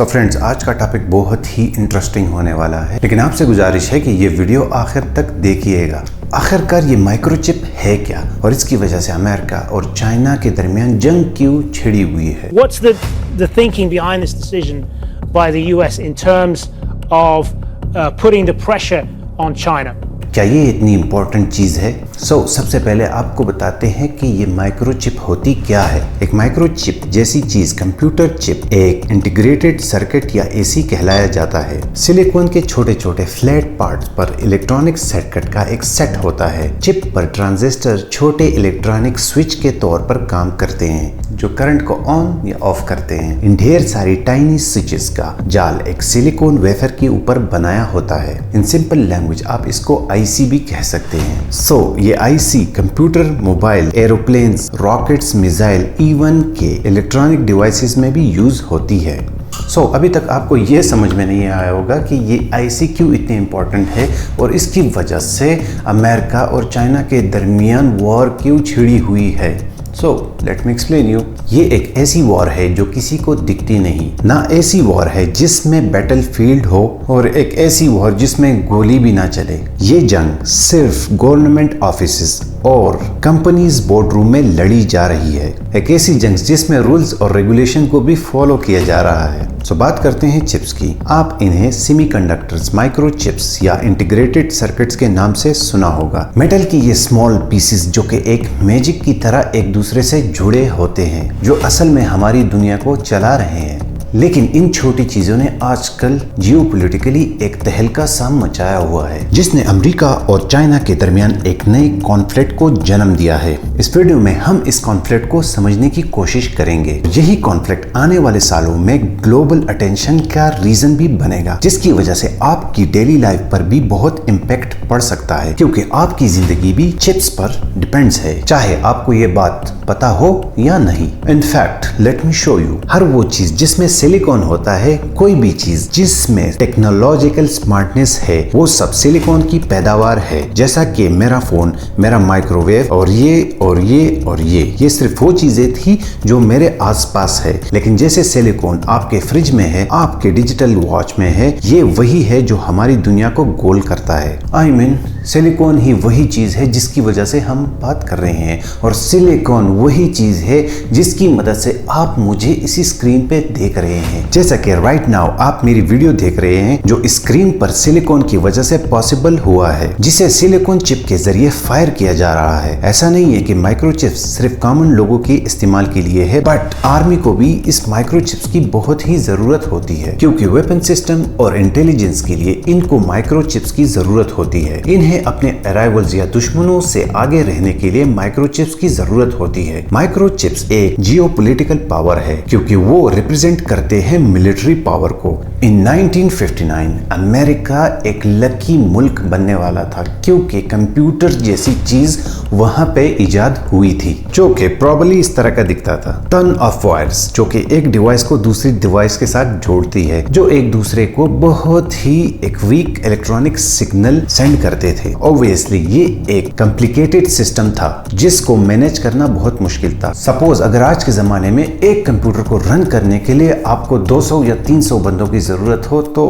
So friends, आज का topic बहुत ही इंटरेस्टिंग होने वाला है, लेकिन आपसे गुजारिश है कि ये वीडियो आखिर तक देखिएगा। आखिरकार ये माइक्रोचिप है क्या और इसकी वजह से अमेरिका और चाइना के दरमियान जंग क्यों छिड़ी हुई है। What's the thinking behind this decision by the US in terms of putting the pressure on China? क्या ये इतनी इम्पोर्टेंट चीज़ है? सबसे पहले आपको बताते हैं कि ये माइक्रोचिप होती क्या है। एक माइक्रोचिप जैसी चीज़ कंप्यूटर चिप एक इंटीग्रेटेड सर्किट या एसी कहलाया जाता है। सिलिकॉन के छोटे छोटे फ्लैट पार्ट्स पर इलेक्ट्रॉनिक सर्किट का एक सेट होता है। चिप पर ट्रांजिस्टर छोटे इलेक्ट्रॉनिक स्विच के तौर पर काम करते हैं जो करंट को ऑन या ऑफ करते हैं। इन ढेर सारी टाइनी स्विचेस का जाल एक सिलिकॉन वेफर के ऊपर बनाया होता है। इन सिंपल लैंग्वेज आप इसको आईसी भी कह सकते हैं। ये IC computer, mobile, aeroplanes, rockets, missile, even के इलेक्ट्रॉनिक डिवाइसेस में भी यूज होती है। अभी तक आपको ये समझ में नहीं आया होगा कि ये आईसी क्यों इतनी इम्पोर्टेंट है और इसकी वजह से अमेरिका और चाइना के दरमियान वॉर क्यों छिड़ी हुई है। Let me explain you. ये एक ऐसी वॉर है जो किसी को दिखती नहीं, ना ऐसी वॉर है जिसमें बैटलफील्ड हो और एक ऐसी वॉर जिसमें गोली भी ना चले। ये जंग सिर्फ गवर्नमेंट ऑफिसेस और कंपनीज बोर्डरूम में लड़ी जा रही है। एक ऐसी जंग जिसमें रूल्स और रेगुलेशन को भी फॉलो किया जा रहा है। बात करते हैं चिप्स की। आप इन्हें सेमीकंडक्टर्स, माइक्रोचिप्स या इंटीग्रेटेड सर्किट्स के नाम से सुना होगा। मेटल की ये स्मॉल पीसेस जो कि एक मैजिक की तरह एक दूसरे से जुड़े होते हैं, जो असल में हमारी दुनिया को चला रहे हैं। लेकिन इन छोटी चीजों ने आजकल जियोपॉलिटिकली एक तहलका सा मचाया हुआ है, जिसने अमेरिका और चाइना के दरमियान एक नए कॉन्फ्लिक्ट को जन्म दिया है। इस वीडियो में हम इस कॉन्फ्लिक्ट को समझने की कोशिश करेंगे। यही कॉन्फ्लिक्ट आने वाले सालों में ग्लोबल अटेंशन का रीजन भी बनेगा, जिसकी वजह से आपकी डेली लाइफ पर भी बहुत इम्पैक्ट पड़ सकता है, क्योंकि आपकी जिंदगी भी चिप्स पर डिपेंड्स है, चाहे आपको ये बात पता हो या नहीं। In fact let me show you, हर वो चीज जिसमें सिलिकॉन होता है, कोई भी चीज जिसमें टेक्नोलॉजिकल स्मार्टनेस है, वो सब सिलिकॉन की पैदावार है। जैसा कि मेरा फोन, मेरा माइक्रोवेव और ये सिर्फ वो चीजें थी जो मेरे आसपास है। लेकिन जैसे सिलिकॉन आपके फ्रिज में है, आपके डिजिटल वॉच में है, ये वही है जो हमारी दुनिया को गोल करता है। आई मीन सिलिकॉन ही वही चीज है जिसकी वजह से हम बात कर रहे हैं, और सिलिकॉन वही चीज है जिसकी मदद से आप मुझे इसी स्क्रीन पे देख रहे हैं। जैसा कि राइट नाउ आप मेरी वीडियो देख रहे हैं, जो स्क्रीन पर सिलिकॉन की वजह से पॉसिबल हुआ है, जिसे सिलिकॉन चिप के जरिए फायर किया जा रहा है। ऐसा नहीं है कि माइक्रोचिप्स सिर्फ कॉमन लोगों के इस्तेमाल के लिए है, बट आर्मी को भी इस माइक्रोचिप्स की बहुत ही जरूरत होती है, क्योंकि वेपन सिस्टम और इंटेलिजेंस के लिए इनको माइक्रोचिप्स की जरूरत होती है। इन्हें अपने अराइवल्स या दुश्मनों से आगे रहने के लिए माइक्रोचिप्स की जरूरत होती है। माइक्रोचिप्स एक जियोपॉलिटिकल पावर है, क्योंकि वो रिप्रेजेंट करते हैं मिलिट्री पावर को। इन 1959 अमेरिका एक लकी मुल्क बनने वाला था, क्योंकि कंप्यूटर जैसी चीज वहां पे इजाद हुई थी, जो कि प्रॉब्ली इस तरह का दिखता था। टन ऑफ वायर्स, जो कि एक डिवाइस को दूसरी डिवाइस के साथ जोड़ती है, जो एक दूसरे को बहुत ही एक वीक इलेक्ट्रॉनिक सिग्नल सेंड करते थे। ऑब्वियसली ये एक कॉम्प्लिकेटेड सिस्टम था जिसको मैनेज करना बहुत मुश्किल था। सपोज अगर आज के जमाने में एक कंप्यूटर को रन करने के लिए आपको 200 या 300 बंदों की जरूरत हो तो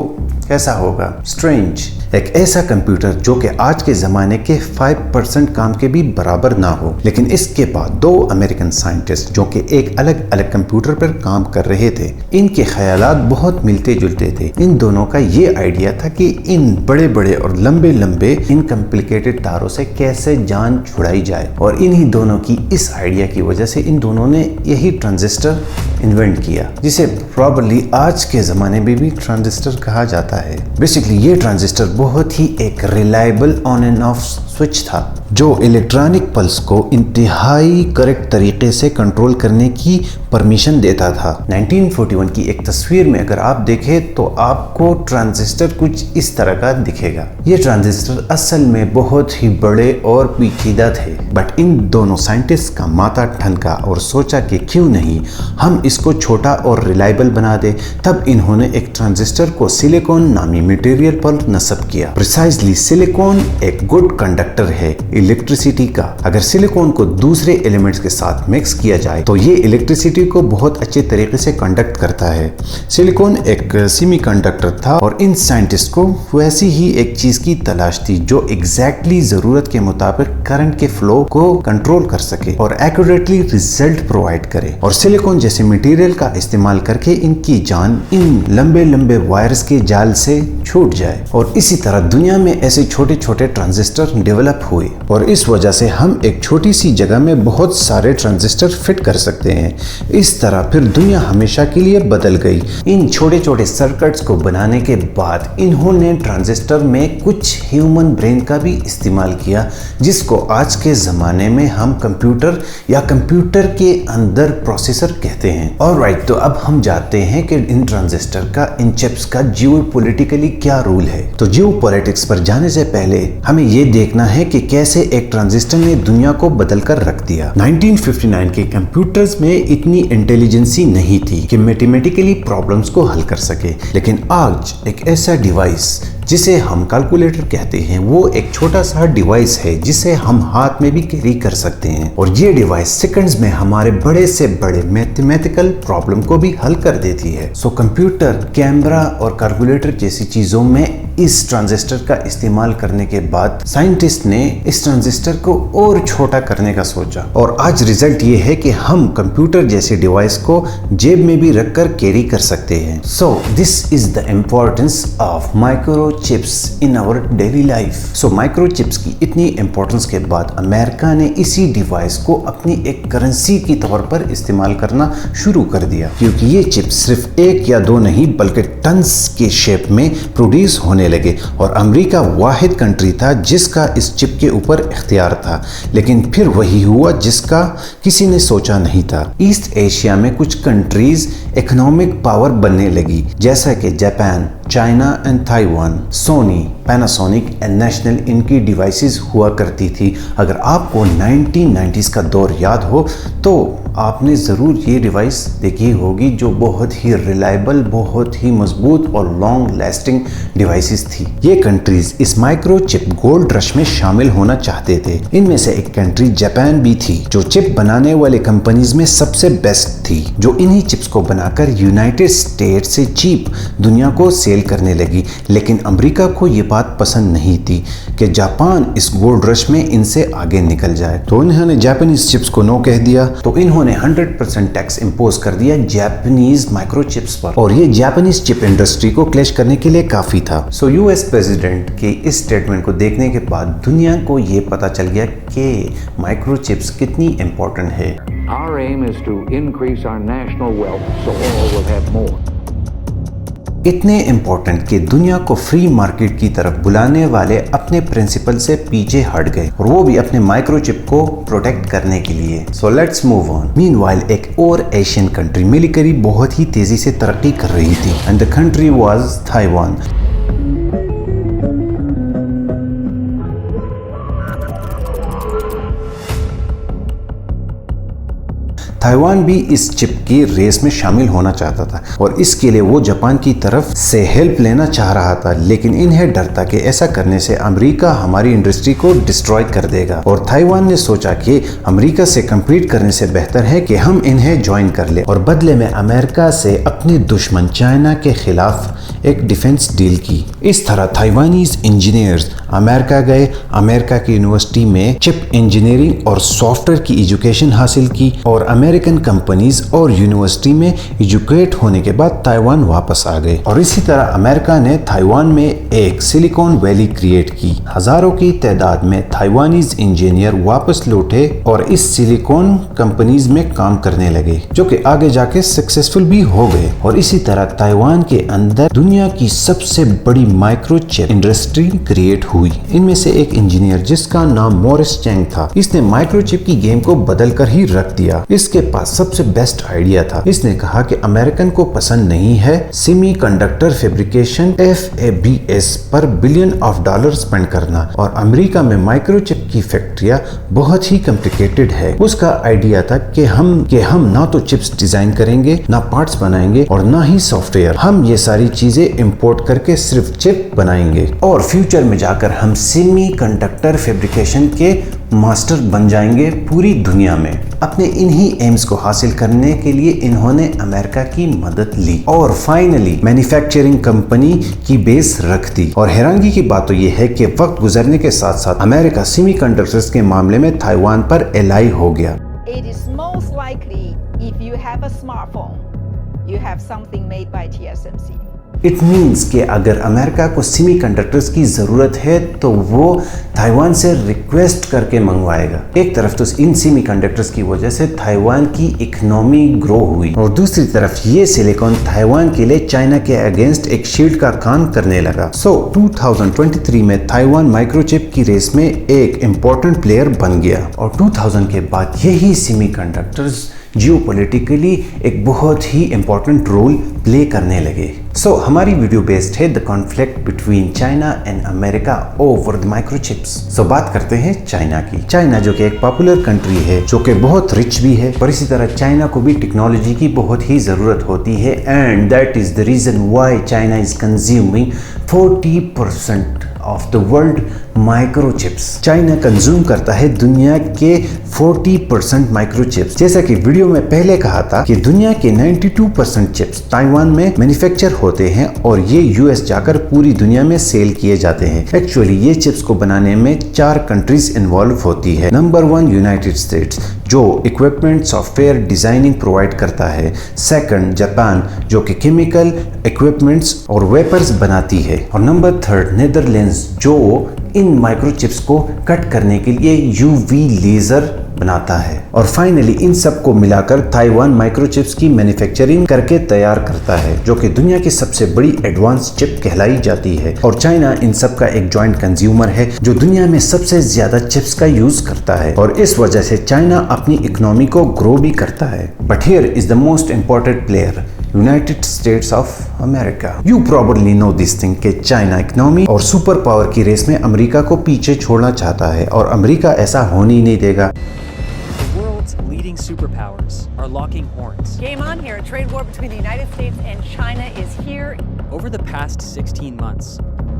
कैसा होगा? स्ट्रेंज। एक ऐसा कंप्यूटर जो कि आज के जमाने के 5% काम के भी बराबर ना हो। लेकिन इसके बाद दो अमेरिकन साइंटिस्ट जो कि एक अलग अलग कंप्यूटर पर काम कर रहे थे, इनके ख्यालात बहुत मिलते जुलते थे। इन दोनों का ये आइडिया था कि इन बड़े बड़े और लंबे लंबे इन कॉम्प्लिकेटेड तारों से कैसे जान छुड़ाई जाए, और इन्हीं दोनों की इस आइडिया की वजह से इन दोनों ने यही ट्रांजिस्टर इन्वेंट किया, जिसे प्रॉब्ली आज के जमाने में भी ट्रांजिस्टर कहा जाता है। बेसिकली ये ट्रांजिस्टर बहुत ही एक reliable on end off switch था, जो इलेक्ट्रॉनिक पल्स को इंतहाई करेक्ट तरीके से कंट्रोल करने की परमिशन देता था। 1941 की एक तस्वीर में अगर आप देखें तो आपको ट्रांजिस्टर कुछ इस तरह का दिखेगा। ये ट्रांजिस्टर असल में बहुत ही बड़े और पेचीदा थे, बट इन दोनों साइंटिस्ट का माथा ठनका और सोचा कि क्यों नहीं हम इसको छोटा और रिलायबल बना दे। तब इन्होंने एक ट्रांजिस्टर को सिलिकॉन नामी मटेरियल पर नस्ब किया। प्रिसाइजली सिलिकॉन एक गुड कंडक्टर कंडक्टर है इलेक्ट्रिसिटी का। अगर सिलिकॉन को दूसरे एलिमेंट्स के साथ मिक्स किया जाए तो ये इलेक्ट्रिसिटी को बहुत अच्छे तरीके से कंडक्ट करता है। सिलिकॉन एक सेमीकंडक्टर था और इन साइंटिस्ट को वैसी ही एक चीज की तलाश थी जो एग्जैक्टली जरूरत के मुताबिक करंट के फ्लो को कंट्रोल कर सके और एक्यूरेटली रिजल्ट प्रोवाइड करे। और सिलिकॉन जैसे मटेरियल का इस्तेमाल करके इनकी जान इन लंबे लंबे वायर्स के जाल से छूट जाए। और इसी तरह दुनिया में ऐसे छोटे छोटे ट्रांजिस्टर डेवलप हुए और इस वजह से हम एक छोटी सी जगह में बहुत सारे ट्रांजिस्टर फिट कर सकते हैं। इस तरह फिर दुनिया हमेशा के लिए बदल गई। इन छोटे छोटे सर्किट्स को बनाने के बाद इन्होंने ट्रांजिस्टर में कुछ ह्यूमन ब्रेन का भी इस्तेमाल किया, जिसको आज के ज़माने में हम कंप्यूटर या कंप्यूटर के अंदर प्रोसेसर कहते हैं। ऑलराइट, तो अब हम जानते हैं कि इन ट्रांजिस्टर का, इन चिप्स का जियोपॉलिटिकली क्या रूल है। तो जियोपॉलिटिक्स पर जाने से पहले हमें यह देखना है कि कैसे एक ट्रांजिस्टर ने दुनिया को बदल कर रख दिया। 1959 के कंप्यूटर्स में इतनी इंटेलिजेंसी नहीं थी कि मैथमेटिकली प्रॉब्लम्स को हल कर सके, लेकिन आज एक ऐसा डिवाइस जिसे हम कैलकुलेटर कहते हैं, वो एक छोटा सा डिवाइस है जिसे हम हाथ में भी कैरी कर सकते हैं और ये डिवाइस सेकंड्स में हमारे बड़े से बड़े मैथमेटिकल प्रॉब्लम को भी हल कर देती है। सो कंप्यूटर, कैमरा और कैलकुलेटर जैसी चीजों में इस ट्रांजिस्टर का इस्तेमाल करने के बाद साइंटिस्ट ने इस ट्रांजिस्टर को और छोटा करने का सोचा और आज रिजल्ट ये है कि हम कंप्यूटर जैसे डिवाइस को जेब में भी रखकर कैरी कर सकते हैं। So this is the importance of microchips in our daily life. So microchips की इतनी इंपॉर्टेंस के बाद अमेरिका ने इसी डिवाइस को अपनी एक करेंसी की तौर पर इस्तेमाल करना शुरू कर दिया, क्योंकि ये चिप्स सिर्फ एक या दो नहीं बल्कि टन्स के शेप में प्रोड्यूस होने लगे और अमेरिका वाहिद कंट्री था जिसका इस चिप के ऊपर इख्तियार था। लेकिन फिर वही हुआ जिसका किसी ने सोचा नहीं था। ईस्ट एशिया में कुछ कंट्रीज इकोनॉमिक पावर बनने लगी, जैसा कि Japan, China and Taiwan. Sony, Panasonic and National इनकी डिवाइसेस हुआ करती थी। अगर आपको 1990s का दौर याद हो तो आपने ज़रूर ये डिवाइस देखी होगी जो बहुत ही रिलायबल, बहुत ही मजबूत और लॉन्ग लास्टिंग डिवाइसेस थी। ये कंट्रीज इस माइक्रोचिप गोल्ड रश में शामिल होना चाहते थे। इनमें से एक कंट्री जापान भी थी जो चिप बनाने वाले कंपनीज में सबसे बेस्ट थी, जो इन्हीं चिप्स को बनाकर यूनाइटेड स्टेट से चीप दुनिया को सेल करने लगी। लेकिन अमेरिका को ये बात पसंद नहीं थी कि जापान इस गोल्ड रश में इनसे आगे निकल जाए, तो इन्होंने जापानीज चिप्स को नो कह दिया। तो इन्होंने 100% टैक्स इंपोज कर दिया जापानीज माइक्रोचिप्स पर और ये जापानीज चिप इंडस्ट्री को क्लैश करने के लिए काफी था। सो यूएस प्रेसिडेंट के इस स्टेटमेंट को देखने के बाद दुनिया को ये पता चल गया कि माइक्रोचिप्स कितनी इंपॉर्टेंट है। Our aim is to increase our national wealth so all will have more. इतने इम्पोर्टेंट कि दुनिया को फ्री मार्केट की तरफ बुलाने वाले अपने प्रिंसिपल से पीछे हट गए और वो भी अपने माइक्रोचिप को प्रोटेक्ट करने के लिए। So let's move on. Meanwhile एक और एशियन कंट्री मिलिट्री बहुत ही तेजी से तरक्की कर रही थी and the country was Taiwan. Taiwan भी इस चिप की रेस में शामिल होना चाहता था और इसके लिए वो जापान की तरफ से हेल्प लेना चाह रहा था, लेकिन इन्हें डर था कि ऐसा करने से अमेरिका हमारी इंडस्ट्री को डिस्ट्रॉय कर देगा और ताइवान ने सोचा कि अमेरिका से कम्पीट करने से बेहतर है कि हम इन्हें ज्वाइन कर ले और बदले में अमेरिका से अपने दुश्मन चाइना के खिलाफ एक डिफेंस डील की। इस तरह ताइवानीज इंजीनियर्स अमेरिका गए, अमेरिका की यूनिवर्सिटी में चिप इंजीनियरिंग और सॉफ्टवेयर की एजुकेशन हासिल की और अमेरिकन कंपनीज और यूनिवर्सिटी में एजुकेट होने के बाद ताइवान वापस आ गए और इसी तरह अमेरिका ने ताइवान में एक सिलिकॉन वैली क्रिएट की। हजारों की तादाद में ताइवानीज इंजीनियर वापस लौटे और इस सिलिकॉन कंपनीज में काम करने लगे, जो कि आगे जाके सक्सेसफुल भी हो गए और इसी तरह ताइवान के अंदर दुनिया की सबसे बड़ी माइक्रोचिप इंडस्ट्री क्रिएट हुई। इनमें से एक इंजीनियर जिसका नाम मॉरिस चैंग था, इसने माइक्रोचिप की गेम को बदल कर ही रख दिया। इसके इसके पास सबसे बेस्ट आइडिया था। इसने कहा कि अमेरिकन को पसंद नहीं है सेमीकंडक्टर फैब्रिकेशन FABS पर $billion स्पेंड करना, और अमेरिका में माइक्रोचिप की फैक्ट्रियां बहुत ही कॉम्प्लिकेटेड है। उसका आइडिया था कि हम ना तो चिप्स डिजाइन करेंगे, ना पार्ट्स बनाएंगे और ना ही सॉफ्टवेयर। हम ये सारी चीजें इंपोर्ट करके सिर्फ चिप बनाएंगे और फ्यूचर में जाकर हम सेमीकंडक्टर फैब्रिकेशन के मास्टर बन जाएंगे पूरी दुनिया में। अपने इन्हीं एम्स को हासिल करने के लिए इन्होंने अमेरिका की मदद ली और फाइनली मैन्युफैक्चरिंग कंपनी की बेस रख दी। और हैरानगी की बात तो ये है कि वक्त गुजरने के साथ साथ अमेरिका सेमीकंडक्टर्स के मामले में ताइवान पर एलाई हो गया। It is most likely if you have a smartphone, you have something made by TSMC. It means कि अगर अमेरिका को सेमीकंडक्टर्स की ज़रूरत है तो वो ताइवान से रिक्वेस्ट करके मंगवाएगा। एक तरफ तो इन सेमीकंडक्टर्स की वजह से ताइवान की इकोनॉमी ग्रो हुई और दूसरी तरफ ये सिलिकॉन ताइवान के लिए चाइना के अगेंस्ट एक शील्ड का काम करने लगा। 2023 में ताइवान माइक्रोचिप की रेस में एक इम्पोर्टेंट प्लेयर बन गया और 2000 के बाद यही सेमीकंडक्टर्स जियोपॉलिटिकली एक बहुत ही इंपॉर्टेंट रोल प्ले करने लगे। हमारी वीडियो बेस्ड है the conflict between China and America over the microchips. बात करते हैं चाइना की। चाइना जो कि एक पॉपुलर कंट्री है, जो कि बहुत रिच भी है, और इसी तरह चाइना को भी टेक्नोलॉजी की बहुत ही जरूरत होती है and that is the reason why China is consuming 40% of the world microchips. China consume करता है दुनिया के 40% माइक्रोचिप्स। जैसा कि वीडियो में पहले कहा था कि दुनिया के 92% चिप्स ताइवान में मैन्युफैक्चर होते हैं और ये यूएस जाकर पूरी दुनिया में सेल किए जाते हैं। एक्चुअली ये चिप्स को बनाने में 4 कंट्रीज इन्वॉल्व होती है। नंबर 1 यूनाइटेड स्टेट्स जो इक्विपमेंट, सॉफ्टवेयर, डिजाइनिंग प्रोवाइड करता है। सेकंड जापान जो कि केमिकल इक्विपमेंट्स और वेपर्स बनाती है। और नंबर 3 नीदरलैंड्स जो इन माइक्रोचिप्स को कट करने के लिए यूवी लेजर बनाता है। और फाइनली इन सब को मिलाकर ताइवान माइक्रोचिप्स की मैन्युफैक्चरिंग करके तैयार करता है, जो कि दुनिया की सबसे बड़ी एडवांस चिप कहलाई जाती है। और चाइना इन सब का एक जॉइंट कंज्यूमर है जो दुनिया में सबसे ज्यादा चिप्स का यूज करता है और इस वजह से चाइना अपनी इकोनॉमी को ग्रो भी करता है। But here is the most important player, United States of America. You probably know this thing कि चाइना इकोनॉमी और सुपर पावर की रेस में अमेरिका को पीछे छोड़ना चाहता है और अमेरिका ऐसा होने ही नहीं देगा। Leading superpowers are locking horns. Game on here. A trade war between the United States and China is here. Over the past 16 months,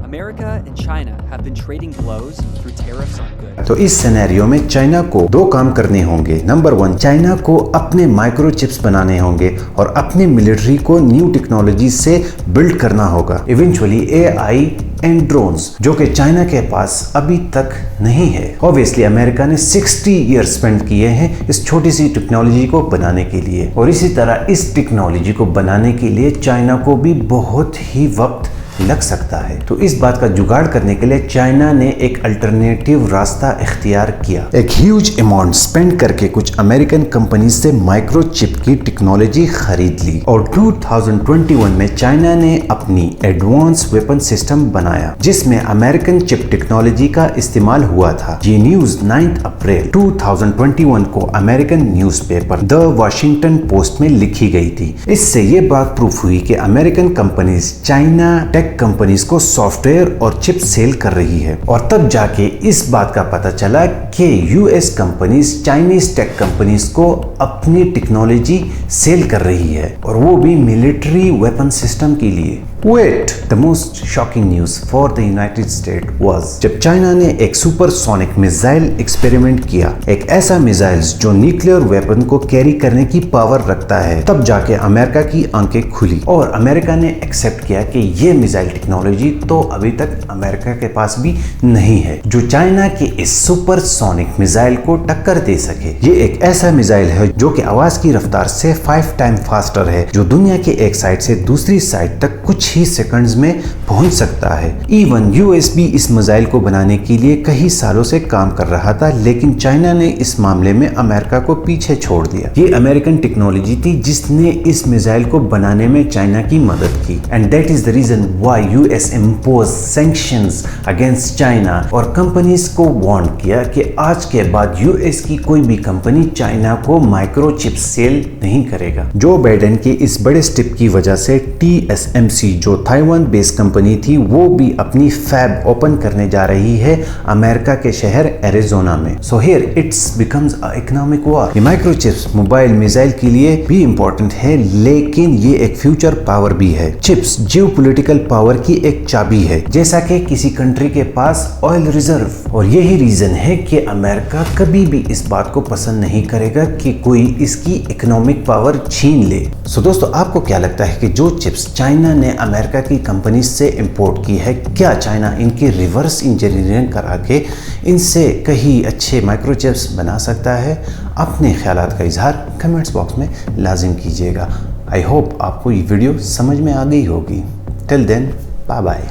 America and China have been trading blows through tariffs on goods. तो इस scenario में China को 2 काम करने होंगे। Number 1, China को अपने microchips बनाने होंगे और अपने मिलिट्री को न्यू टेक्नोलॉजी से बिल्ड करना होगा। इवेंचुअली AI एंड ड्रोन्स जो कि चाइना के पास अभी तक नहीं है। ऑब्वियसली अमेरिका ने 60 ईयर्स स्पेंड किए हैं इस छोटी सी टेक्नोलॉजी को बनाने के लिए और इसी तरह इस टेक्नोलॉजी को बनाने के लिए चाइना को भी बहुत ही वक्त लग सकता है। तो इस बात का जुगाड़ करने के लिए चाइना ने एक अल्टरनेटिव रास्ता इख्तियार किया। एक ह्यूज अमाउंट स्पेंड करके कुछ अमेरिकन कंपनी से माइक्रोचिप की टेक्नोलॉजी खरीद ली और 2021 में चाइना ने अपनी एडवांस वेपन सिस्टम बनाया जिसमें अमेरिकन चिप टेक्नोलॉजी का इस्तेमाल हुआ था। ये न्यूज 9 अप्रैल 2021 को American newspaper the Washington post में लिखी गई थी। इससे ये बात प्रूफ हुई कि American companies China tech companies को सॉफ्टवेयर और चिप सेल कर रही है और तब जाके इस बात का पता चला कि US companies Chinese tech companies को अपनी टेक्नोलॉजी सेल कर रही है और वो भी मिलिट्री वेपन सिस्टम के लिए। Wait, the most shocking news for the United States was जब चाइना ने एक सुपरसोनिक मिसाइल एक्सपेरिमेंट किया, एक ऐसा मिसाइल जो न्यूक्लियर वेपन को कैरी करने की पावर रखता है, तब जाके अमेरिका की आंखें खुली और अमेरिका ने एक्सेप्ट किया कि ये मिसाइल टेक्नोलॉजी तो अभी तक अमेरिका के पास भी नहीं है जो चाइना के इस सुपरसोनिक मिसाइल को टक्कर दे सके। ये एक ऐसा मिसाइल है जो कि आवाज की रफ्तार से 5 टाइम फास्टर है, जो दुनिया के एक साइड से दूसरी साइड तक कुछ कुछ ही सेकंड्स में पहुंच सकता है। इवन यूएस भी इस मिसाइल को बनाने के लिए कई सालों से काम कर रहा था, लेकिन चाइना ने इस मामले में अमेरिका को पीछे छोड़ दिया। ये अमेरिकन टेक्नोलॉजी थी जिसने इस मिसाइल को बनाने में चाइना की मदद की, and that is the reason why US impose sanctions against China और कंपनीज को वार्न किया कि आज के बाद यूएस की कोई भी कंपनी चाइना को माइक्रोचिप सेल नहीं करेगा। जो बाइडेन के इस बड़े स्टेप की वजह से TSMC जो ताइवान बेस्ड कंपनी थी वो भी अपनी फैब ओपन करने जा रही है अमेरिका के शहर एरिजोना में। So here it's becomes a economic war. ये माइक्रोचिप्स मोबाइल मिसाइल के लिए भी इंपॉर्टेंट है, लेकिन ये एक फ्यूचर पावर भी है। चिप्स जियोपॉलिटिकल पावर की एक चाबी है, जैसा कि किसी कंट्री के पास ऑयल रिजर्व। और यही रीजन है कि अमेरिका कभी भी इस बात को पसंद नहीं करेगा कि कोई इसकी इकोनॉमिक पावर छीन ले। सो दोस्तों, आपको क्या लगता है कि जो चिप्स चाइना ने अमेरिका की कंपनी से इंपोर्ट की है, क्या चाइना इनकी रिवर्स इंजीनियरिंग करा के इनसे कहीं अच्छे माइक्रोचिप्स बना सकता है? अपने ख्यालात का इजहार कमेंट्स बॉक्स में लाजिम कीजिएगा। आई होप आपको ये वीडियो समझ में आ गई होगी। Till then, bye bye.